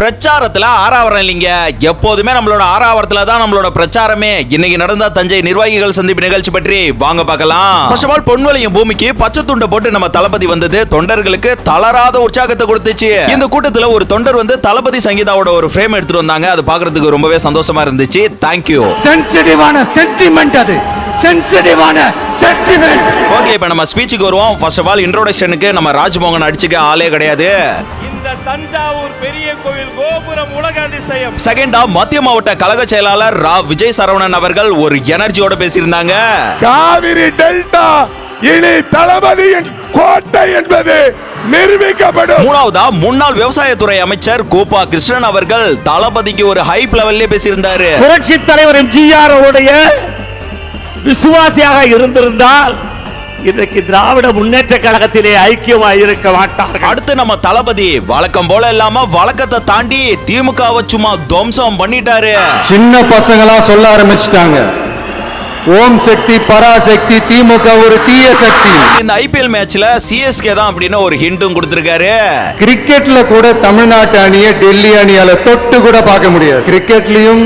பிரச்சாரத்துல ஆறாவரம் இல்லைங்க, எப்போதுமே நம்மளோட ஆறாவரத்துல தான் நம்மளோட பிரச்சாரமே. இன்னைக்கு நடந்த தஞ்சை நிர்வாகிகள் சந்திப்பு நிகழ்ச்சி பற்றி வாங்க பார்க்கலாம். ஃபர்ஸ்ட் ஆஃப் ஆல் பொன்வளையும் பூமிக்கு பச்சை துண்டை போட்டு நம்ம தளபதி வந்தது தொண்டர்களுக்கு தளராத உற்சாகத்தை கொடுத்துச்சு. இந்த கூட்டத்துல ஒரு தொண்டர் வந்து தளபதி சங்கீதாவோட ஒரு ஃப்ரேம் எடுத்துட்டு வந்தாங்க. அது பார்க்கிறதுக்கு ரொம்பவே சந்தோஷமா இருந்துச்சு. தேங்க்யூ. சென்சிட்டிவான சென்டிமெண்ட் அது. சென்சிட்டிவான சென்டிமெண்ட். ஓகே, இப்போ நம்ம ஸ்பீச்சுக்கு வருவோம். ஃபர்ஸ்ட் ஆஃப் ஆல் இன்ட்ரோடக்ஷனுக்கு நம்ம ராஜ்மோகன் அடிச்சுக்க ஆளே கிடையாது. தஞ்சாவூர் பெரிய கோயில் கோபுரம் உலக அதிசயம். செகண்டா மத்திய மாவட்ட கழக செயலாளர் ரா விஜய் சரவணன் அவர்கள் ஒரு எனர்ஜியோட பேசியிருந்தாங்க. காவிரி டெல்டா இனி தளபதியின் கோட்டை என்பது நிரூபிக்கப்படும். மூணாவதா முன்னாள் விவசாயத்துறை அமைச்சர் கோபா கிருஷ்ணன் அவர்கள் தளபதிக்கு ஒரு ஹைப் லெவல்ல பேசியிருந்தாரு. புரட்சி தலைவர் எம்ஜிஆர் உடைய விசுவாசியாக இருந்திருந்தால் இன்றைக்கு திராவிட முன்னேற்ற கழகத்திலே ஐக்கியமாக இருக்க மாட்டார்கள். அடுத்து நம்ம தளபதி வழக்கம் போல இல்லாம வழக்கத்தை தாண்டி திமுகவை சும்மா துவம்சம் பண்ணிட்டாரு. சின்ன பசங்களா சொல்ல ஆரம்பிச்சிட்டாங்க, ஓம் சக்தி பராசக்தி, திமுக ஒரு தீய சக்தி. இந்த ஐபிஎல் மேட்ச்ல சிஎஸ்கே தான் அப்படின்னு ஒரு ஹிண்டும் கொடுத்திருக்காரு. கிரிக்கெட்ல கூட தமிழ்நாட்டு அணியை டெல்லி அணியால தொட்டு கூட பார்க்க முடியாது. கிரிக்கெட்லயும்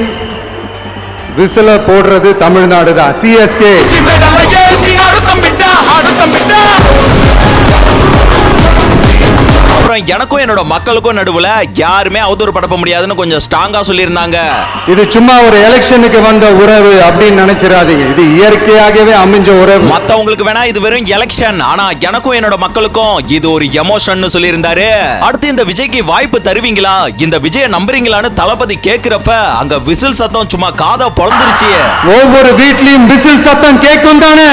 விசில போடுறது தமிழ்நாடு தான். சிஎஸ்கே எனக்கும் என்னோட மக்களுக்கும் நடுவுல யாருமே அவதூறு பரப்ப முடியாதுன்னு கொஞ்சம் ஸ்ட்ராங்கா சொல்லியிருந்தாங்க. இது சும்மா ஒரு எலெக்ஷனுக்கு வந்த உறவு அப்படின்னு நினைச்சிடாதீங்க, இது இயற்கையாகவே அமைஞ்ச உறவு. மத்தவங்களுக்கு வேணா இது வெறும் எலெக்ஷன், ஆனா எனக்கும் என்னோட மக்களுக்கும் இது ஒரு எமோஷன் சொல்லியிருந்தாரு. அடுத்து இந்த விஜய்க்கு வாய்ப்பு தருவீங்களா, இந்த விஜய நம்புறீங்களான்னு தளபதி கேக்குறப்ப அங்க விசில் சத்தம் சும்மா காதை பொளந்துருச்சு. ஒவ்வொரு வீட்லயும் விசில் சத்தம் கேட்கும் தானே.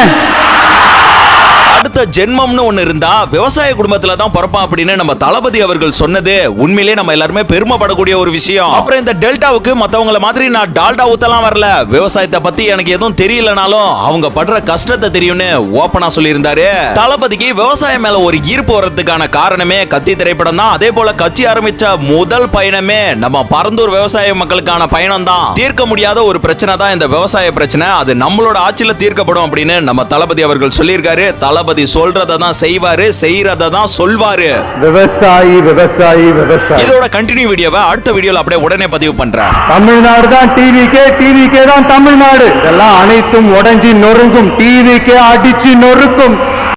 அடுத்த ஜென்மம்னு ஒண்ணு இருந்தா விவசாய குடும்பத்துல தான் பிறப்பான் அப்படின்னு நம்ம தளபதி அவர்கள் சொன்னது உண்மையிலே நம்ம எல்லாருமே பெருமைப்படக்கூடிய ஒரு விஷயம். அப்புறம் இந்த டெல்டாவுக்கு மத்தவங்கள மாதிரி நான் டால்டா ஊத்தலாம் வரல, விவசாயத்தை பத்தி எனக்கு எதுவும் தெரியலனாலும் அவங்க படுற கஷ்டத்தை தெரியும்னு ஓபனா சொல்லியிருந்தாரு. தளபதிக்கு விவசாயம் மேல ஒரு ஈர்ப்பு வர்றதுக்கான காரணமே கத்தி திரைப்படம் தான். அதே போல கட்சி ஆரம்பிச்ச முதல் பயணமே நம்ம பரந்தூர் விவசாய மக்களுக்கான பயணம் தான். தீர்க்க முடியாத ஒரு பிரச்சனை தான் இந்த விவசாய பிரச்சனை, அது நம்மளோட ஆட்சியில தீர்க்கப்படும் அப்படின்னு நம்ம தளபதி அவர்கள் சொல்லியிருக்காரு. தளபதி சொல்றத தான் செய்வாரு, செய்யறத தான் சொல்வாரு. விவசாயி விவசாயி விவசாயி. இதோட கண்டினியூ வீடியோவை அடுத்த வீடியோல அப்படியே உடனே பதிவு பண்றேன். தமிழ்நாடு தான் டிவிகே, டிவிகே தான் தமிழ்நாடு. இதெல்லாம் அனைத்தும் உடைஞ்சி நொறுங்கும், டிவிகே அடிச்சு நொறுக்கும்.